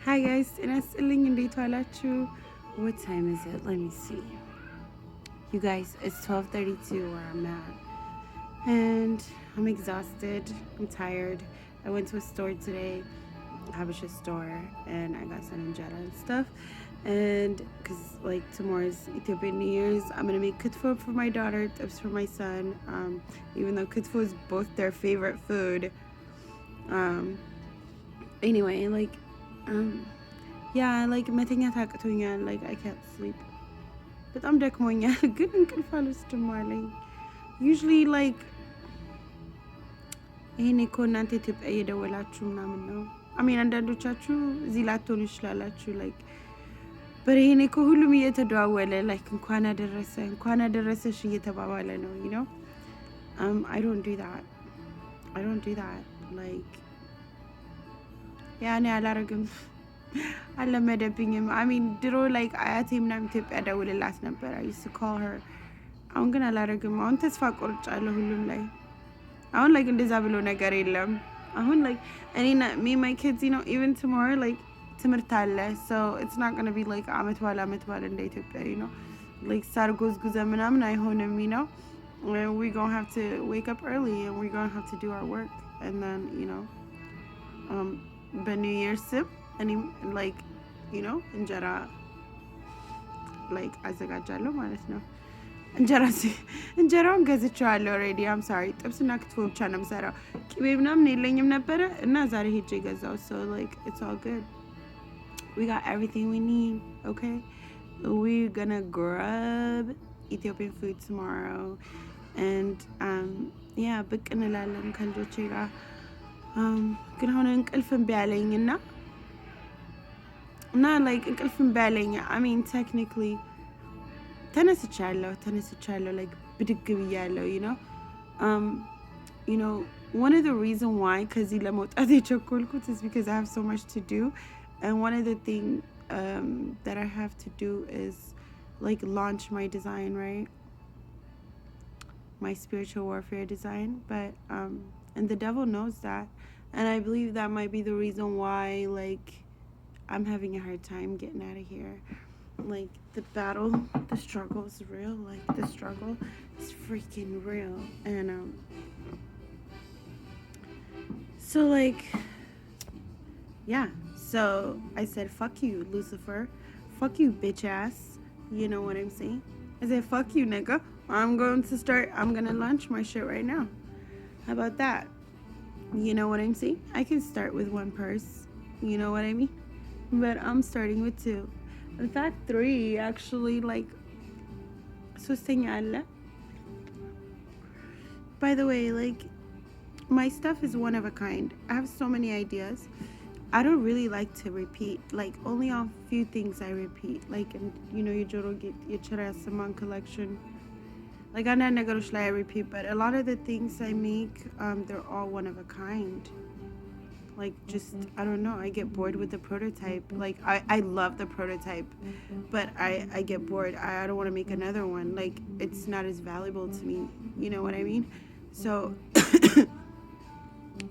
Hi guys, ጤና ይስጥልኝ እንዴት ዋላችሁ? What time is it? Let me see. You guys, it's 12:32 where I'm at. And I'm exhausted. I'm tired. I went to a store today, Habesha store, and I got some injera and stuff. And because like tomorrow's Ethiopian New Year's, I'm gonna make kitfo for my daughter, tips for my son. Even though kitfo is both their favorite food. Anyway, like yeah, like መተኛት አቅቶኛል. Like I can't sleep. በጣም ደክሞኛል ግን እንቅልፍ አልወስድም አለኝ. Usually like ይሄኔ እኮ እናንተ ኢትዮጵያ እየደወላችሁ ምናምን ነው. አንዳንዶቻችሁ እዚህ ላትሆኑ ይችላላችሁ. like ይሄኔ እኮ ሁሉም እየተደዋወለ like እንኳን አደረሰሽ እየተባባለ ነው, you know. I don't do that. Like ያኔ አላረግም አለመደብኝም. ድሮ like አያቴ ምናምን ኢትዮጵያ ደውልላት ነበር. I used to call her. አሁን ግን አላረግም. አሁን ተስፋ ቆርጫለሁ ሁሉም ላይ. አሁን like እንደዛ ብሎ ነገር የለም. አሁን like me and my kids, you know, even tomorrow like ትምህርት አለ. So it's not going to be like አመት በኋላ እንደ ኢትዮጵያ, you know. like ሳርጎዝጉዘ ምናምን አይሆንም, you know. We're going to have to wake up early and we're going to have to do our work, and then, you know, በኒው ይርስ እኔ like, you know, እንጀራ like አዘጋጃለሁ ማለት ነው. እንጀራውን ገዝቼዋለሁ already. I'm sorry. ጥብስና ክትፎ ብቻ ነው የምሰራው. ቅቤ ምናምን የለኝም ነበረ እና ዛሬ ሄጄ ገዛው. So like it's all good. We got everything we need, okay? We're gonna grab Ethiopian food tomorrow, and yeah, ብቅ እንላለን ከልጆቼ ጋር. ግን አሁን እንቅልፍ እምቢ አለኝ እና like እንቅልፍ እምቢ አለኝ. technically ተነስቻለሁ like ብድግ ብያለሁ, you know. You know, one of the reason why ከዚህ ለመውጣት የቸኮልኩት is because I have so much to do, and one of the thing that I have to do is like launch my design, right? My spiritual warfare design, but and the devil knows that, and I believe that might be the reason why like I'm having a hard time getting out of here. Like the battle, the struggle is real. Like the struggle is freaking real. And so like yeah, so I said fuck you, Lucifer, fuck you, bitch ass, you know what I'm saying. I said fuck you, nigga. I'm gonna launch my shit right now. How about that? You know what I'm saying? I can start with one purse, you know what I mean, but I'm starting with two. In fact, three actually. Like ሶስተኛ አለ. By the way, like my stuff is one of a kind. I have so many ideas. I don't really like to repeat. Like only on few things I repeat. Like, you know, your Joro get your Charasaman collection. Like I'm not ነገሮች ላይ I repeat, but a lot of the things I make, they're all one of a kind. Like just I don't know, I get bored with the prototype. Like I love the prototype, but I get bored. I don't want to make another one. Like it's not as valuable to me, you know what I mean. So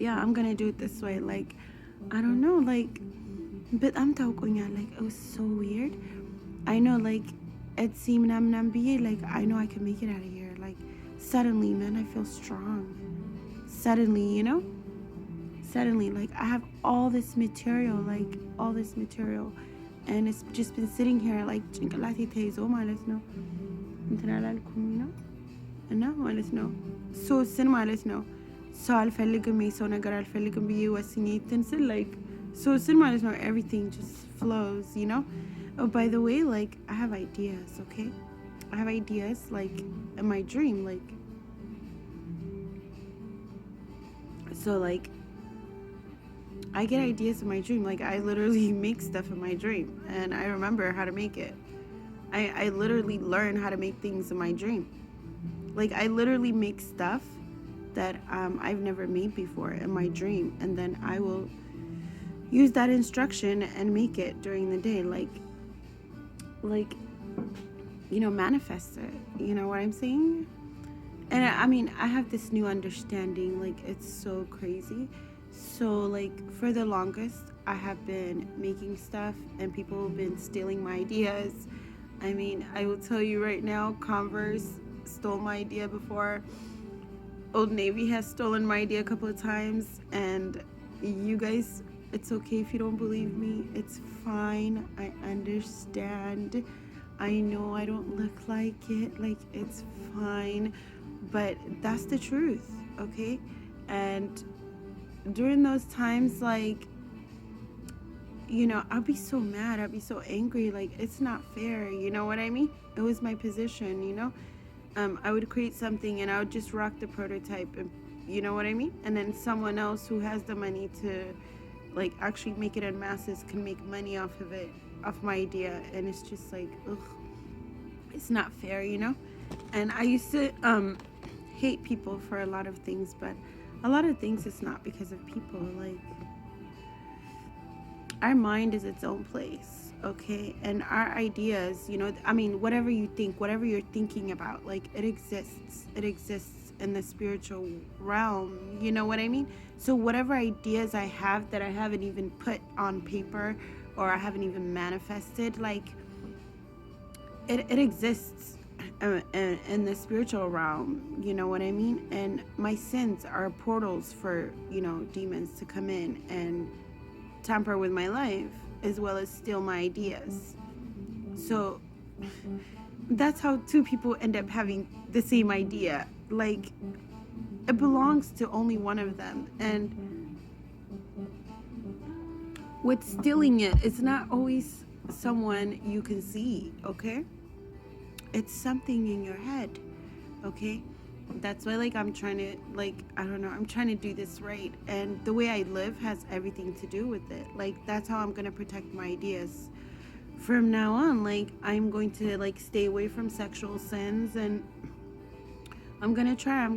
yeah, I'm gonna do it this way. Like I don't know, like but I'm talking like it was so weird. I know, like it seemed like I know I can make it out of here. Like suddenly, man, I feel strong. Suddenly, you know. Suddenly, like I have all this material, and it's just been sitting here like ጭንቅላቴ ተይዞ ማለት ነው. እንትን አላልኩም ነው እና ማለት ነው ሶስን ማለት ነው ሰው አልፈልግም የሰው ነገር አልፈልግም ብዬ ወስኜ እንትን ስል like ሶስን ማለት ነው everything just flows, you know. Oh, by the way, like I have ideas, okay? I have ideas like in my dream, like so like I get ideas in my dream. Like I literally make stuff in my dream and I remember how to make it. I literally learn how to make things in my dream. Like I literally make stuff that I've never made before in my dream, and then I will use that instruction and make it during the day. Like you know, manifest it. You know what I'm saying? And I have this new understanding. Like it's so crazy. So like for the longest I have been making stuff and people have been stealing my ideas. I mean, I will tell you right now, Converse stole my idea before. Old Navy has stolen my idea a couple of times. And you guys, it's okay if you don't believe me. It's fine. I understand. I know I don't look like it. Like, it's fine. But that's the truth, okay? And during those times, like, you know, I'll be so mad. I'll be so angry. Like, it's not fair. You know what I mean? It was my position, you know? I would create something and I would just rock the prototype. And you know what I mean? And then someone else who has the money to, like, actually make it in masses can make money off of it, off my idea. And it's just like, ugh. It's not fair, you know? And I used to hate people for a lot of things, but a lot of things it's not because of people. Like, our mind is its own place, okay? And our ideas, you know, I mean, whatever you think, whatever you're thinking about, like, it exists in the spiritual realm, you know what I mean? So whatever ideas I have that I haven't even put on paper or I haven't even manifested, like, it exists in the spiritual realm, you know what I mean? And my sins are portals for, you know, demons to come in and tamper with my life as well as steal my ideas. So that's how two people end up having the same idea. Like, it belongs to only one of them. And with stealing it, it's not always someone you can see, okay? It's something in your head, okay? That's why, like, I'm trying to, like, I don't know, I'm trying to do this right. And the way I live has everything to do with it. Like, that's how I'm going to protect my ideas. From now on, like, I'm going to, like, stay away from sexual sins. And I'm going to try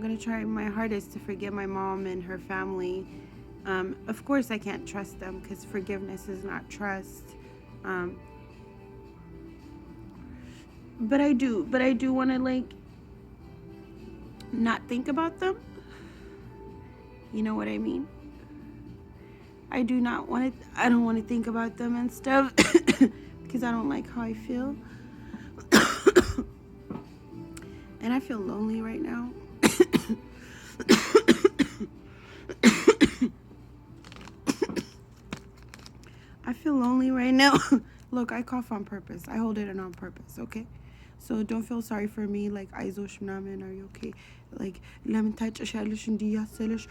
my hardest to forgive my mom and her family. Of course, I can't trust them because forgiveness is not trust. But I do want to, like, not think about them. You know what I mean? I don't want to think about them and stuff because I don't like how I feel. And I feel lonely right now. I feel lonely right now. Look, I cough on purpose. I hold it in on purpose, okay? So don't feel sorry for me. Like, አይዞሽ ምናምን, are you okay? Like, ለምን ታጨሻለሽ እንዲህ ያሰለሽ?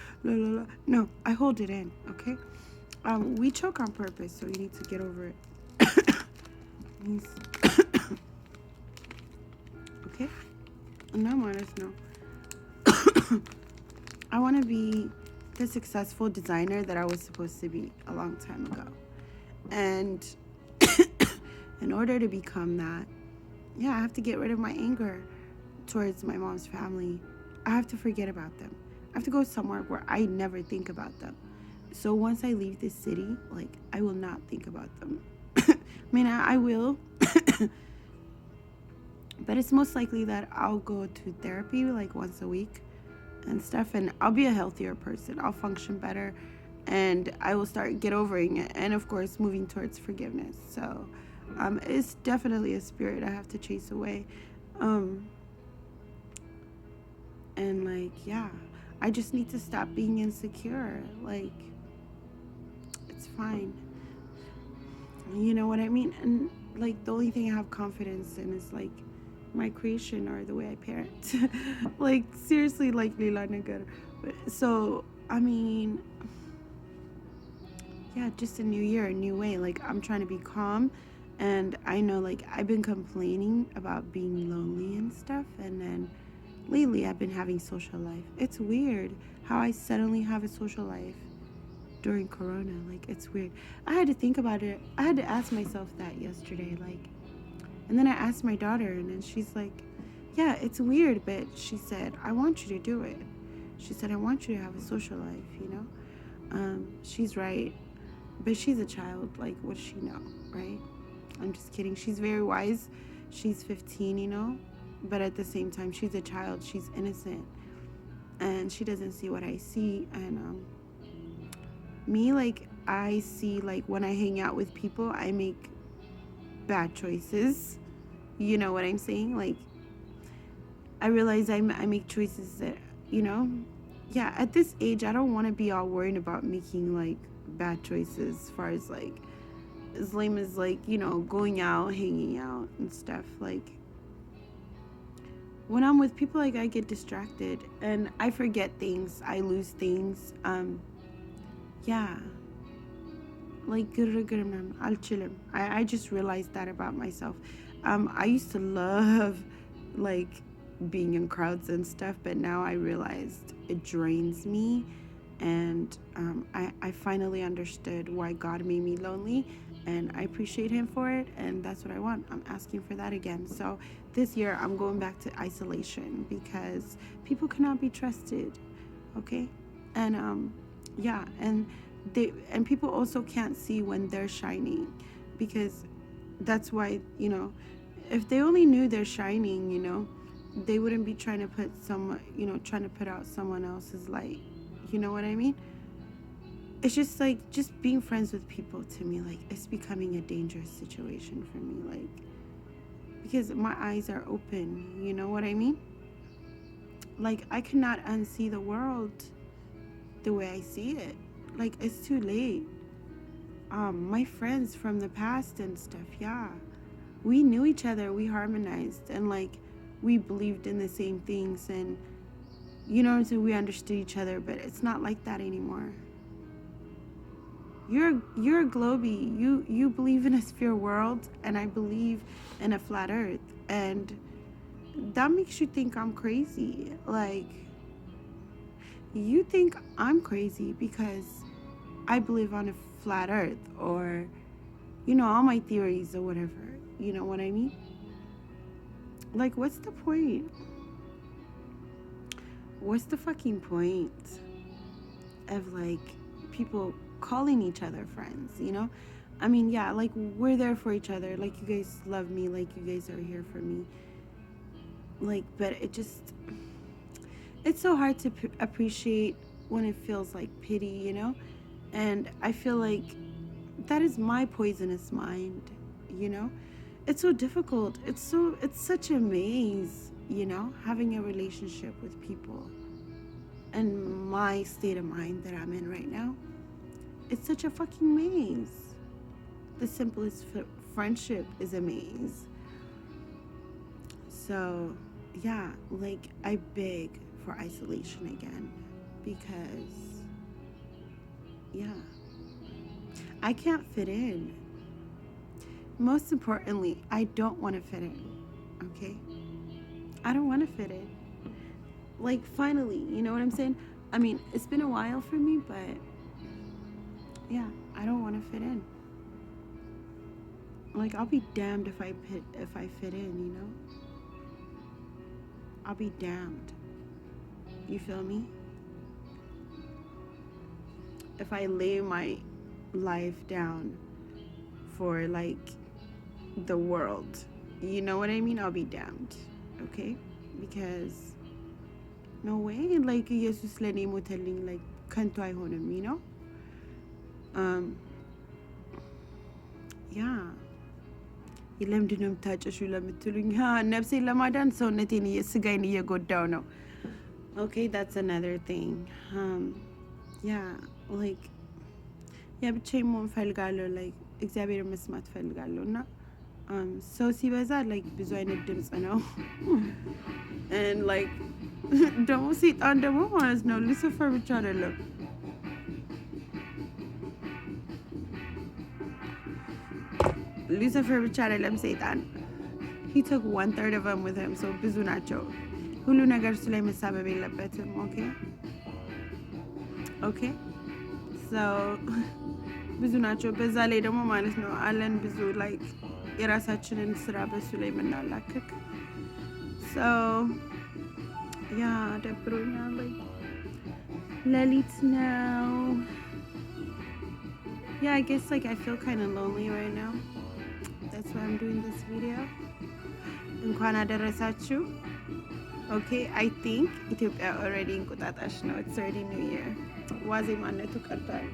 No, I hold it in, okay? We choke on purpose, so you need to get over it. Okay? No, honest, no. I want to be the successful designer that I was supposed to be a long time ago. And in order to become that, yeah, I have to get rid of my anger towards my mom's family. I have to forget about them. I have to go somewhere where I never think about them. So once I leave this city, like, I will not think about them. I mean, I will. But it's most likely that I'll go to therapy, like, once a week and stuff. And I'll be a healthier person. I'll function better. And I will start get overing it. And, of course, moving towards forgiveness. So it's definitely a spirit I have to chase away. And, like, yeah, I just need to stop being insecure. Like, it's fine. You know what I mean? And, like, the only thing I have confidence in is, like, my creation or the way I parent. Like, seriously, like, Lila Nagar. So, I mean, yeah, just a new year, a new way. Like, I'm trying to be calm. And I know, like, I've been complaining about being lonely and stuff. And then lately I've been having social life. It's weird how I suddenly have a social life during Corona. Like, it's weird. I had to think about it. I had to ask myself that yesterday. Like, and then I asked my daughter, and then she's like, yeah, it's weird. But she said, I want you to do it. She said, I want you to have a social life, you know? She's right. But she's a child. Like, what does she know, right? I'm just kidding. She's very wise. She's 15, you know? But at the same time, she's a child. She's innocent. And she doesn't see what I see. And me, like, I see, like, when I hang out with people, I make bad choices. You know what I'm saying? Like, I realize I make choices that, you know, yeah, at this age, I don't want to be all worried about making, like, bad choices as far as lame as, like, you know, going out, hanging out and stuff. Like, when I'm with people, like, I get distracted and I forget things. I lose things. Yeah. Like, I'll chill him. I just realized that about myself. I used to love, like, being in crowds and stuff, but now I realized it drains me. And I finally understood why God made me lonely, and I appreciate him for it, and that's what I want. I'm asking for that again. So this year I'm going back to isolation because people cannot be trusted, okay? And yeah, and people also can't see when they're shining, because that's why, you know, if they only knew they're shining, you know, they wouldn't be trying to trying to put out someone else's light. You know what I mean? It's just like, just being friends with people, to me, like, it's becoming a dangerous situation for me, like, because my eyes are open. You know what I mean? Like, I cannot unsee the world the way I see it. Like, it's too late. My friends from the past and stuff, yeah, we knew each other, we harmonized, and, like, we believed in the same things, and, you know, so we understood each other. But it's not like that anymore. You're a globey. You believe in a sphere world, and I believe in a flat earth, and that makes you think I'm crazy. Like, you think I'm crazy because I believe on a flat earth, or, you know, all my theories or whatever. You know what I mean? Like, what's the point? What's the fucking point of, like, people calling each other friends, you know? I mean, yeah, like, we're there for each other. Like, you guys love me. Like, you guys are here for me. Like, but it's so hard to appreciate when it feels like pity, you know? And I feel like that is my poisonous mind, you know? It's so difficult. It's such a maze, you know, having a relationship with people. And my state of mind that I'm in right now, it's such a fucking maze. The simplest friendship is a maze. So, yeah, like, I beg for isolation again, because, yeah, I can't fit in. Most importantly, I don't want to fit in, okay? I don't want to fit in. Like, finally, you know what I'm saying? I mean, it's been a while for me, but yeah, I don't want to fit in. Like, I'll be damned if I fit in, you know? I'll be damned. You feel me? If I lay my life down for, like, the world, you know what I mean? I'll be damned, okay? Because no way, like, Jesus ለኔ ሞተልኝ, like, ከንቱ አይሆንም, you know? Yeah. ለምንድን ነው የምታጨሹ ለምትሉኝ፣ ነፍሴን ለማዳን ሰውነቴን ስጋዬን እየጎዳው ነው። Okay, that's another thing. Yeah, like, ብቻዬን መሆን ፈልጋለሁ። like, እግዚአብሔር መስማት ፈልጋለሁ። እና ሰው ሲበዛ, like, ብዙ አይነት ድምፅ ነው። and, like, ደግሞ ሰይጣን ደግሞ ማለት ነው ሉሲፈር ብቻ አይደለም። ሉሲፈር ብቻ አይደለም ሰይጣን። he took 1/3 of them with him, so ብዙ ናቸው። ሁሉ ነገር እሱ ላይ መሳበብ የለበትም። okay so ብዙ ናቸው። በዛ ላይ ደግሞ ማለት ነው አለን ብዙ like የራሳችንን ስራ በሱ ላይ የምናላክክ። so yeah, ደብሮኛል። like, ሌሊት ነው። Yeah, I guess, like, I feel kind of lonely right now. That's why I'm doing this video. እንኳን አደረሳችሁ። Okay, I think ኢትዮጵያ already እንቁጣጣሽ ነው. It's already New Year. ዋዜማነቱ ቀርቷል።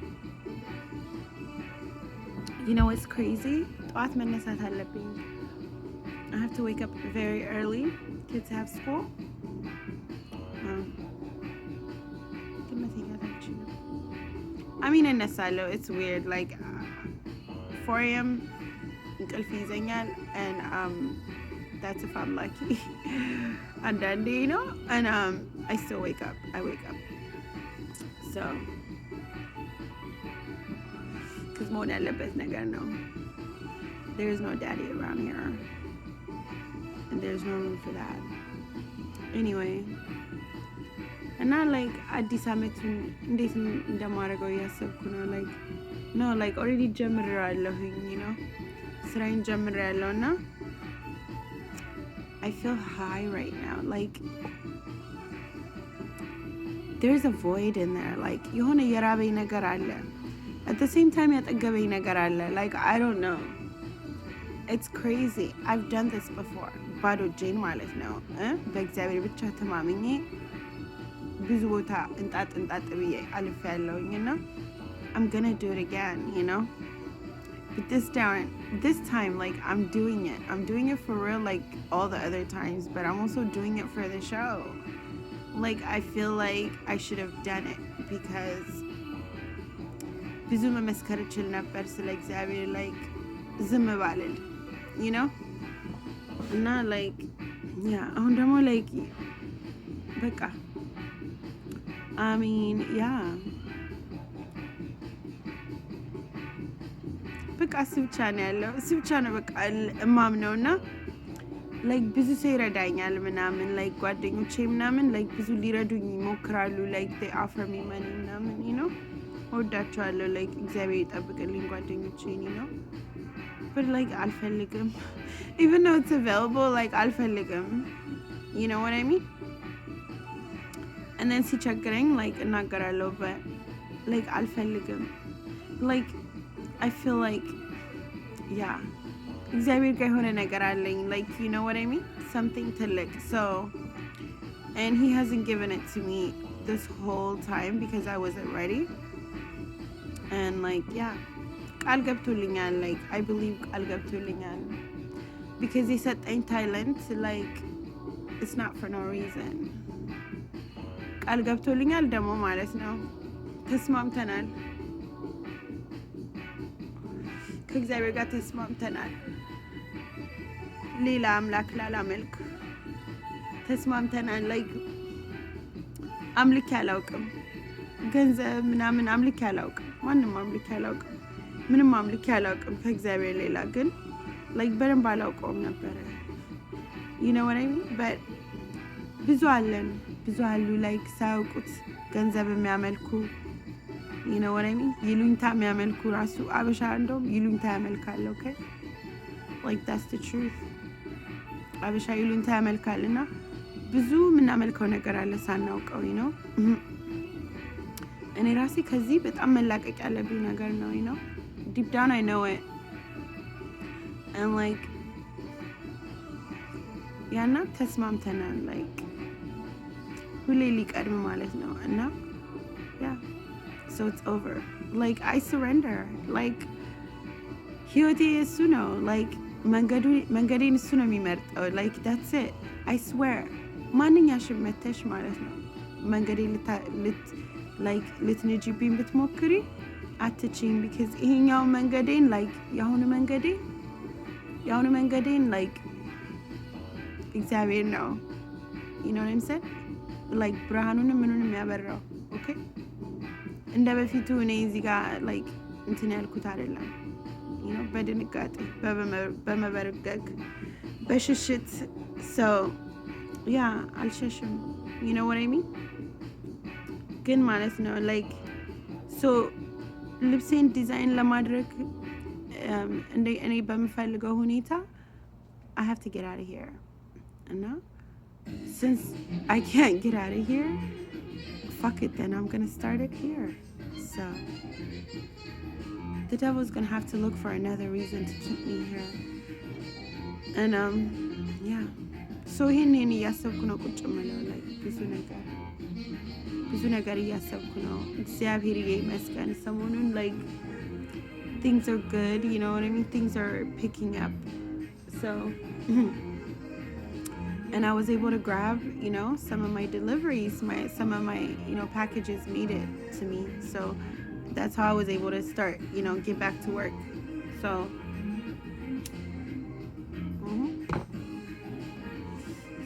You know what's crazy? ጠዋት መነሳት አለብኝ. I have to wake up very early. Kids have school. I mean, እነሳለሁ. It's weird. Like 4 a.m. እንቅልፍ ይዘኛል, and that's if I'm lucky. And then, you know, and I still wake up. I wake up. So, because more than lebet ነገር ነው. There is no daddy around here, and there's no room for that. Anyway, and I like አዲስ አመቱን እንዴት እንደማደርገው እያሰብኩ ነው. Like no, like already ጀምሬያለሁኝ, you know, ስራዬን ጀምሬያለሁ እና I feel high right now. Like there's a void in there. Like የሆነ የራበኝ ነገር አለ. At the same time ያጠገበኝ ነገር አለ. Like I don't know. It's crazy. I've done this before. ባዶ እጄን ማለት ነው. በእግዚአብሔር ብቻ ተማምኜ ብዙ ቦታ እንጣጥ ብዬ አልፌያለሁኝ እና I'm gonna do it again, you know. But this time, like I'm doing it. I'm doing it for real, like all the other times. But I'm also doing it for the show. Like I feel like I should have done it because ብዙ መመስከር እችል ነበር ስለ እግዚአብሔር like ዝም ባልል, you know. እና like yeah, አሁን ደግሞ like በቃ I mean yeah, በቃ እሱ ብቻ ነው ያለው. እሱ ብቻ ነው በቃ እማምነውና like ብዙ ሰው ይረዳኛል ምናምን, like ጓደኞቼ ምናምን like ብዙ ሊረዱኝ ይሞክራሉ. like they offer me money ምናምን, you know. ወዳቸዋለሁ, like እግዚአብሔር ይጠብቅልኝ ጓደኞቼን, you know. But like አልፈልግም. Even though it's available, like አልፈልግም. You know what I mean? And then ሲቸግረኝ like እናገራለሁ, but like አልፈልግም. Like I feel like yeah, እግዚአብሔር ጋር የሆነ ነገር አለኝ, like you know what I mean? Something ትልቅ. So and he hasn't given it to me this whole time because I wasn't ready. And like yeah, ቃል ገብቶልኛል. Like I believe ቃል ገብቶልኛል because የሰጠኝ talent like it's not for no reason. ቃል ገብቶልኛል ደግሞ ማለት ነው ተስማምተናል, ከእግዚአብሔር ጋር ተስማምተናል. ሌላ አምላክ ላላመልክ ተስማምተናል. like አምልኬ አላውቅም, ገንዘብ ምናምን አምልኬ አላውቅም, ማንንም አምልኬ አላውቅም, ምንም አምልኬ አላውቅም ከእግዚአብሔር ሌላ. ግን like በደንብ አላውቀውም ነበረ, you know what I mean? But ብዙ አሉ like ሳያውቁት ገንዘብ የሚያመልኩ, you know what I mean? ይሉኝታ የሚያመልኩ ራሱ አበሻ እንደውም ይሉኝታ ያመልካል. okay, like that's the truth. አበሻ ይሉኝታ ያመልካልና ብዙ የምናመልከው ነገር አለ ሳናውቀው, you know. እኔ ራሴ ከዚህ በጣም መላቀቅ ያለብኝ ነገር ነው, you know. Deep down I know it. And like ያና ተስማምተናል like ሁሌ ሊቀድም ማለት ነው እና yeah, so it's over. Like I surrender. like ህይወቴ እሱ ነው, like መንገዴን እሱ ነው የሚመርጠው. like that's it. I swear ማንኛሽም መተሽ ማለት ነው መንገዴን like ልትነጂብኝ ብትሞክሪ አትችይም because ይሄኛው መንገዴን like ያሁኑ መንገዴን like እግዚአብሔር ነው, you know what I'm saying? like ብርሃኑንም ምኑንም ያበራው. okay, እንደ በፊቱ እኔ እዚህ ጋር like እንትን ያልኩት አይደለም, you know, በድንጋጤ በመበረገግ በሽሽት. so yeah, አልሸሽም, you know what I mean? ግን ማለት ነው like so ልብሴን ዲዛይን ለማድረግ እኔ በምፈልገው ሁኔታ I have to get out of here. And now since I can't get out of here, fuck it, then I'm gonna start it here. So the devil's gonna have to look for another reason to keep me here. And yeah, so ይሄንን እያሰብኩ ነው ቁጭ የምለው like ብዙ ነገር እያሰብኩ ነው. እግዚአብሔር ይመስገን ሰሞኑን like things are good, you know what I mean? Things are picking up. So, and I was able to grab, you know, some of my deliveries, some of my, you know, packages made it to me. So that's how I was able to start, you know, get back to work. So,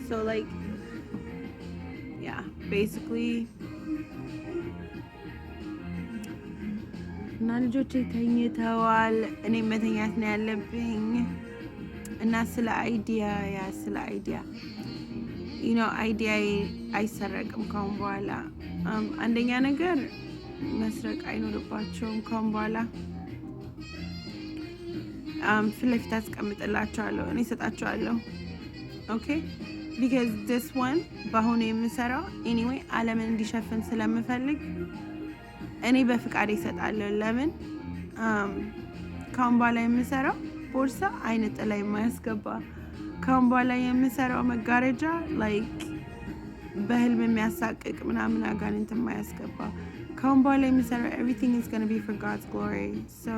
so like, yeah, basically, እና ልጆቼ ተኝተዋል። እኔ መተኛት ነው ያለብኝ። እና ስለ አይዲያ you know አይዲያ አይሰረቅም ካሁን በኋላ። አንደኛ ነገር መስረቅ አይኖርባቸውም ካሁን በኋላ። ፊት ለፊት አስቀምጥላቸዋለሁ፣ እኔ እሰጣቸዋለሁ። ኦኬ because this one በአሁኑ የምሰራው anyway ዓለምን እንዲሸፍን ስለምፈልግ እኔ በፍቃድ እሰጣለሁ። ለምን ካሁን በኋላ የምሰራው ቦርሳ አይነ ጥላ የማያስገባ፣ ካሁን በኋላ የምሰራው መጋረጃ ላይክ በህልም የሚያሳቅቅ ምናምን አጋንንት የማያስገባ፣ ካሁን በኋላ የምሰራው everything is going to be for God's glory. So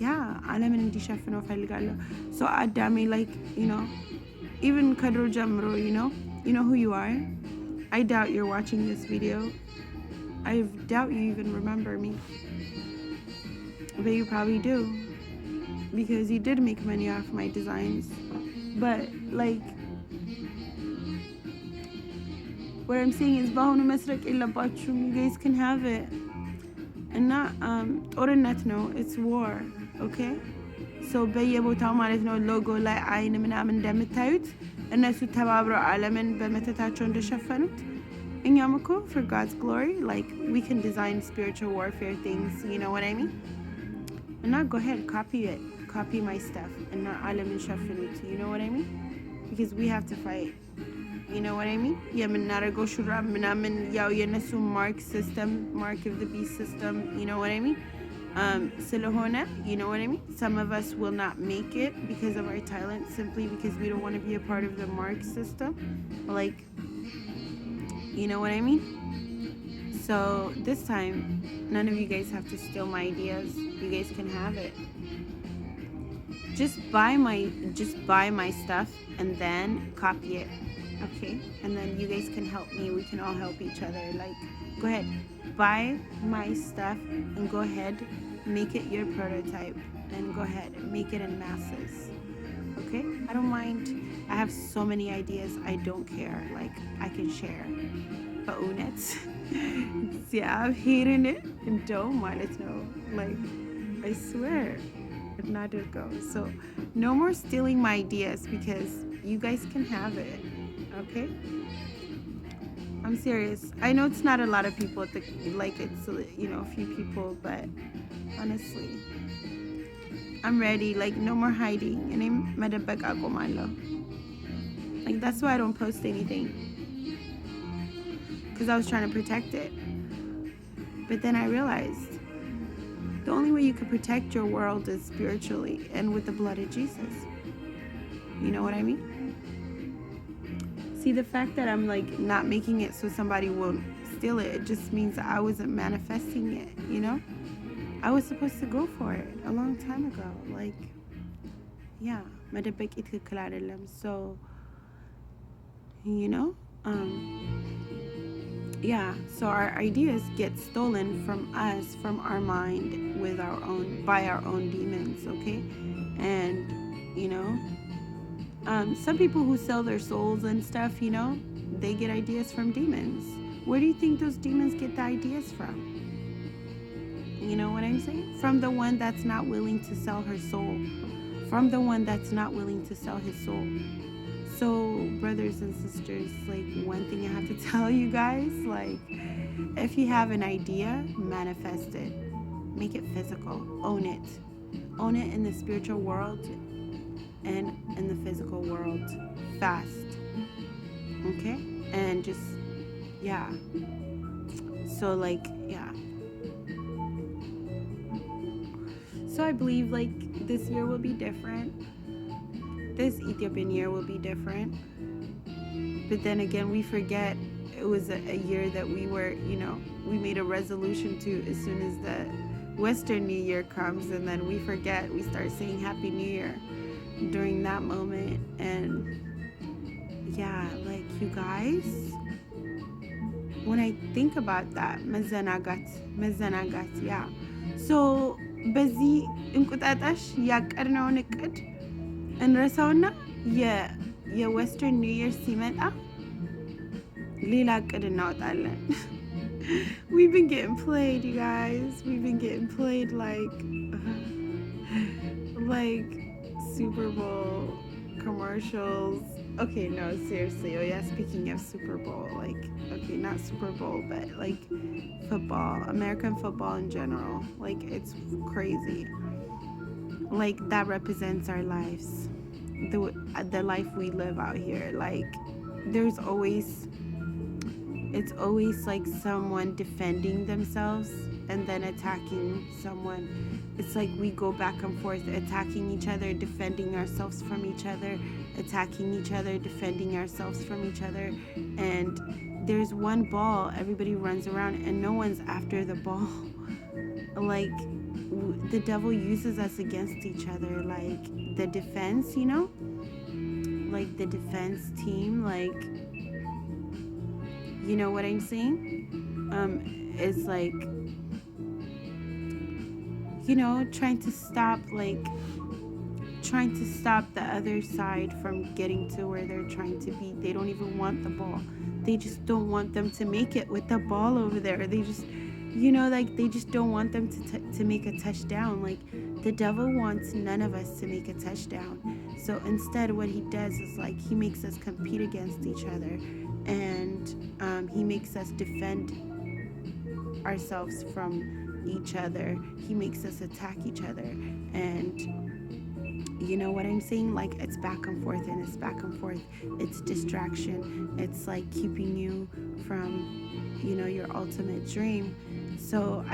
yeah, ዓለምን እንዲሸፍነው ፈልጋለሁ። So አዳሜ like you know even ከድሮ ጀምሮ you know who you are. I doubt you're watching this video. I doubt you even remember me, but you probably do because you did make money off my designs. But like what I'm saying is በአሁኑ መስረቅ የለባችሁም. You guys can have it. እና ጦርነት ነው, it's war. Okay, so በየቦታው ማለት ነው ሎጎ ላይ አይን ምናምን እንደምታዩት እነሱ ተባብረው ዓለምን በመተታቸው እንደሸፈኑት እኛም እኮ for God's glory like we can design spiritual warfare things, you know what I mean? እና go ahead, copy my stuff እና ዓለምን ሸፍኑት, you know what I mean? Because we have to fight, you know what I mean? የምናደርገው ሹራብ ምናምን ያው የነሱ mark of the beast system, you know what I mean? ስለሆነ you know what I mean? Some of us will not make it because of our talent, simply because we don't want to be a part of the mark system, like you know what I mean? So this time none of you guys have to steal my ideas. You guys can have it. Just buy my stuff and then copy it, okay? And then you guys can help me, we can all help each other. Like go ahead, buy my stuff and go ahead, make it your prototype and go ahead and make it in masses. Okay, I don't mind. I have so many ideas, I don't care. Like I can share. But እውነት እግዚአብሔርን እንደው ማለት ነው like I swear እናድርገው. So no more stealing my ideas because you guys can have it. Okay, I'm serious. I know it's not a lot of people like it's you know a few people, but honestly I'm ready. Like no more hiding. እኔ መደበቅ አቆማለሁ. Like that's why I don't post anything, because I was trying to protect it. But then I realized the only way you can protect your world is spiritually and with the blood of Jesus. You know what I mean? See, the fact that I'm like not making it so somebody won't steal it, it just means I wasn't manifesting it, you know? I was supposed to go for it a long time ago. Like, yeah, መደበቅ ትክክል አይደለም. So, you know, yeah, so our ideas get stolen from us, from our mind, by our own demons, okay? And you know, some people who sell their souls and stuff, you know, they get ideas from demons. Where do you think those demons get the ideas from? You know what I'm saying? From the one that's not willing to sell her soul, from the one that's not willing to sell his soul. So brothers and sisters, like one thing I have to tell you guys, like if you have an idea, manifest it, make it physical, own it in the spiritual world and in the physical world, fast, okay? And just yeah, so like yeah, so I believe like this year will be different. This Ethiopian year will be different. But then again, we forget it was a year that we were, you know, we made a resolution to as soon as the Western New Year comes, and then we forget. We start saying Happy New Year during that moment. And yeah, like you guys, when I think about that, መዘናጋት ያ ሶ በዚህ እንቁጣጣሽ ያቀድነውን እቅድ እንረሳውና የዌስተርን ኒው ይር ሲመጣ ሌላ እቅድ እናወጣለን። We've been getting played, you guys. We've been getting played like Super Bowl commercials. Okay, no, seriously. Oh yeah, speaking of Super Bowl, like, okay, not Super Bowl, but like football, American football in general. Like, it's crazy. Like, that represents our lives, the life we live out here. Like, there's always, it's always like someone defending themselves and then attacking someone. It's like we go back and forth, attacking each other, defending ourselves from each other, attacking each other, defending ourselves from each other. And there's one ball, everybody runs around and no one's after the ball. Like, the devil uses us against each other. Like, the defense, you know, like the defense team, like, you know what I'm saying? Is like, you know, trying to stop the other side from getting to where they're trying to be. They don't even want the ball. They just don't want them to make it with the ball over there. They just, you know, like, they just don't want them to make a touchdown. Like, the devil wants none of us to make a touchdown. So instead, what he does is, like, he makes us compete against each other, and he makes us defend ourselves from each other. He makes us attack each other. And you know what I'm saying? Like, it's back and forth and it's back and forth. It's distraction. It's like keeping you from, you know, your ultimate dream. So I